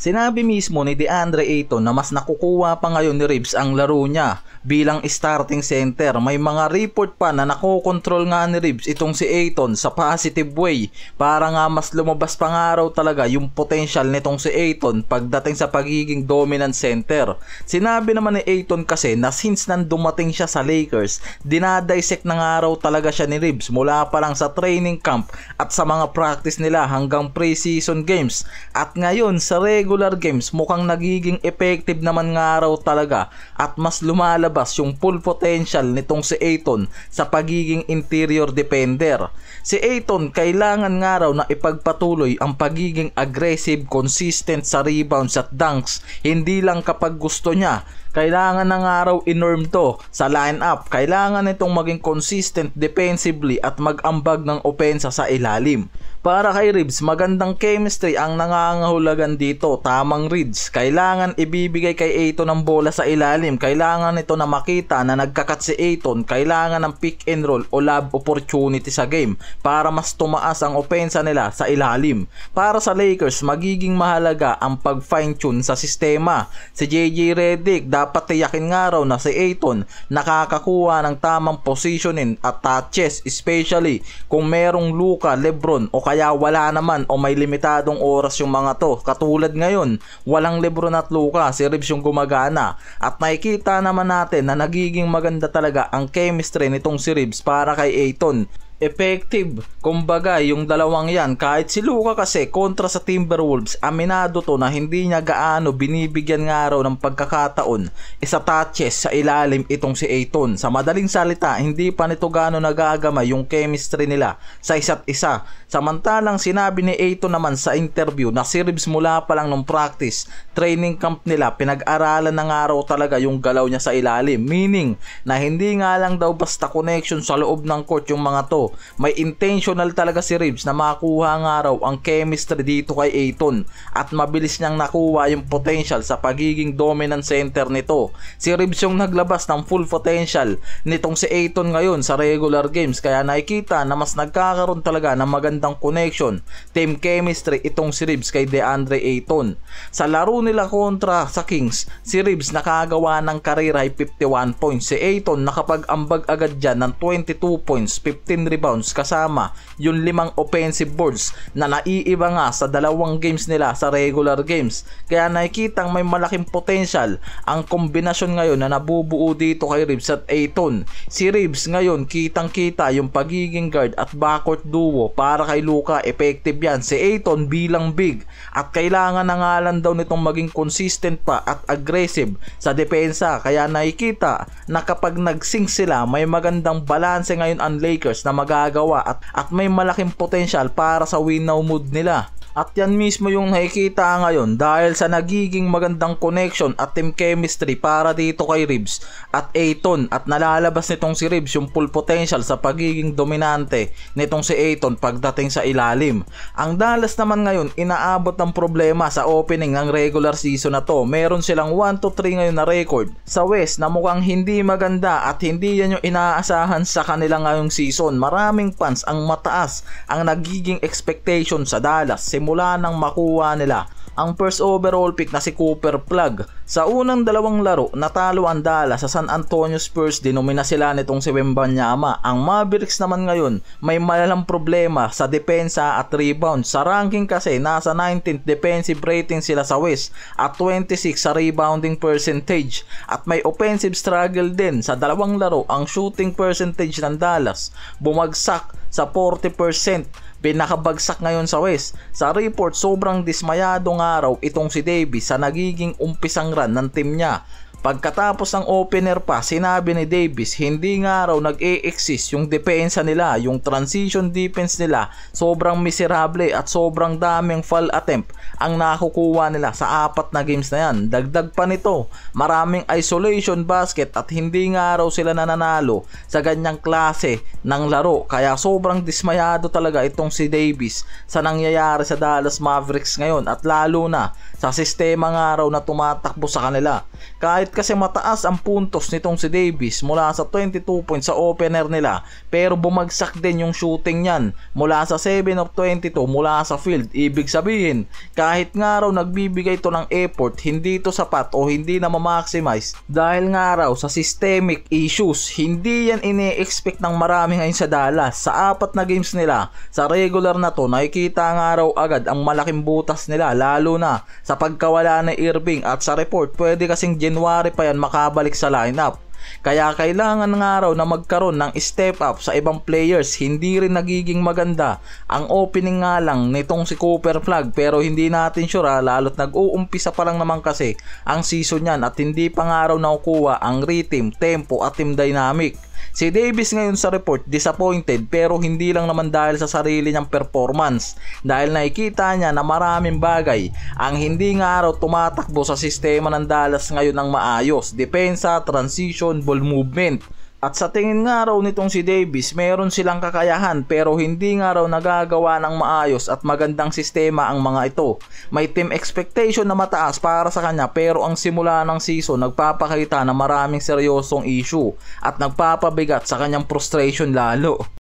Sinabi mismo ni DeAndre Ayton na mas nakukuha pa ngayon ni Reeves ang laro niya bilang starting center. May mga report pa na nakokontrol nga ni Reeves itong si Ayton sa positive way para nga mas lumabas pa nga raw talaga yung potential nitong si Ayton pagdating sa pagiging dominant center. Sinabi naman ni Ayton kasi na since nang dumating siya sa Lakers, dinadissect na nga raw talaga siya ni Reeves mula pa lang sa training camp at sa mga practice nila hanggang preseason games. At ngayon sa regular games mukhang nagiging effective naman nga raw talaga at mas lumalabas yung full potential nitong si Ayton sa pagiging interior defender. Si Ayton kailangan nga raw na ipagpatuloy ang pagiging aggressive, consistent sa rebounds at dunks, hindi lang kapag gusto niya. Kailangan na nga raw inorm to sa lineup. Kailangan itong maging consistent defensively at mag-ambag ng opensa sa ilalim. Para kay Reeves, magandang chemistry ang nangangahulugan dito. Tamang reads. Kailangan ibibigay kay Ayton ang bola sa ilalim. Kailangan ito na makita na nagkakat si Ayton. Kailangan ng pick and roll o lob opportunity sa game para mas tumaas ang opensa nila sa ilalim. Para sa Lakers, magiging mahalaga ang pag-fine tune sa sistema. Si JJ Redick dapat tiyakin nga raw na si Ayton nakakakuha ng tamang positioning at touches, especially kung merong Luka, Lebron o kaya wala naman o may limitadong oras yung mga to. Katulad ngayon, walang Lebron at Luka, si Reeves yung gumagana. At nakikita naman natin na nagiging maganda talaga ang chemistry nitong si Reeves para kay Ayton. Effective, kumbaga yung dalawang yan. Kahit si Luka kasi kontra sa Timberwolves, aminado to na hindi niya gaano binibigyan nga raw ng pagkakataon isa touches sa ilalim itong si Ayton. Sa madaling salita, hindi pa nito gaano nagagamay yung chemistry nila sa isa't isa. Samantalang sinabi ni Ayton naman sa interview na si Reeves mula pa lang nung practice, training camp nila, pinag-aralan na nga raw talaga yung galaw niya sa ilalim. Meaning na hindi nga lang daw basta connection sa loob ng court yung mga to. May intentional talaga si Reeves na makuha nga raw ang chemistry dito kay Ayton at mabilis niyang nakuha yung potential sa pagiging dominant center nito. Si Reeves yung naglabas ng full potential nitong si Ayton ngayon sa regular games, kaya nakikita na mas nagkakaroon talaga ng magandang connection, team chemistry itong si Reeves kay DeAndre Ayton. Sa laro nila kontra sa Kings, si Reeves nakagawa ng career high 51 points. Si Ayton nakapag-ambag agad dyan ng 22 points, 15 rebounds kasama yung 5 offensive boards na naiiba nga sa dalawang games nila sa regular games. Kaya nakikitang may malaking potential ang kombinasyon ngayon na nabubuo dito kay Reeves at Ayton. Si Reeves ngayon kitang kita yung pagiging guard at backcourt duo para kay Luka, effective yan. Si Ayton bilang big at kailangan na nga lang daw nitong maging consistent pa at aggressive sa depensa. Kaya nakikita na kapag nag-sync sila, may magandang balance ngayon ang Lakers na magagawa at may malaking potential para sa win now mood nila. At yan mismo yung nakikita ngayon dahil sa nagiging magandang connection at team chemistry para dito kay Reeves at Ayton, at nalalabas nitong si Reeves yung full potential sa pagiging dominante nitong si Ayton pagdating sa ilalim. Ang Dallas naman ngayon inaabot ng problema sa opening ng regular season na to. Meron silang 1-3 ngayon na record sa West na mukhang hindi maganda at hindi yan yung inaasahan sa kanila ngayong season. Maraming fans ang mataas ang nagiging expectation sa Dallas mula nang makuha nila ang first overall pick na si Cooper Plug. Sa unang dalawang laro, natalo ang Dallas sa San Antonio Spurs, dinomina sila nitong si Wembanyama. Ang Mavericks naman ngayon, may malalang problema sa depensa at rebound. Sa ranking kasi, nasa 19th defensive rating sila sa West at 26 sa rebounding percentage. At may offensive struggle din sa dalawang laro. Ang shooting percentage ng Dallas bumagsak sa 40%. Pinakabagsak ngayon sa West. Sa report, sobrang dismayadong araw itong si Davis sa nagiging umpisang run ng team niya. Pagkatapos ng opener pa, sinabi ni Davis hindi nga raw nag-e-exist yung depensa nila, yung transition defense nila, sobrang miserable at sobrang daming foul attempt ang nakukuha nila sa 4 na games na yan. Dagdag pa nito, maraming isolation basket at hindi nga raw sila nananalo sa ganyang klase ng laro. Kaya sobrang dismayado talaga itong si Davis sa nangyayari sa Dallas Mavericks ngayon, at lalo na sa sistema nga raw na tumatakbo sa kanila. Kahit kasi mataas ang puntos nitong si Davis mula sa 22 points sa opener nila, pero bumagsak din yung shooting niyan mula sa 7 of 22 mula sa field. Ibig sabihin, kahit nga raw nagbibigay to ng effort, hindi to sapat o hindi na ma-maximize dahil nga raw sa systemic issues. Hindi yan ine-expect ng marami ngayon sa Dallas. Sa 4 na games nila sa regular na to, nakikita nga raw agad ang malaking butas nila, lalo na sa pagkawala ni Irving, at sa report pwede kasing January pa yan makabalik sa lineup. Kaya kailangan nga raw na magkaroon ng step up sa ibang players. Hindi rin nagiging maganda ang opening nga lang nitong si Cooper Flag, pero hindi natin sure lalo't nag-uumpisa pa lang naman kasi ang season yan at hindi pa nga raw nakukuha ang rhythm, tempo at team dynamic. Si Davis ngayon sa report disappointed, pero hindi lang naman dahil sa sarili niyang performance, dahil nakikita niya na maraming bagay ang hindi nga raw tumatakbo sa sistema ng Dallas ngayon ng maayos: depensa, transition, ball movement. At sa tingin nga raw nitong si Davis, meron silang kakayahan pero hindi nga raw nagagawa ng maayos at magandang sistema ang mga ito. May team expectation na mataas para sa kanya, pero ang simula ng season nagpapakita na maraming seryosong issue at nagpapabigat sa kanyang frustration lalo.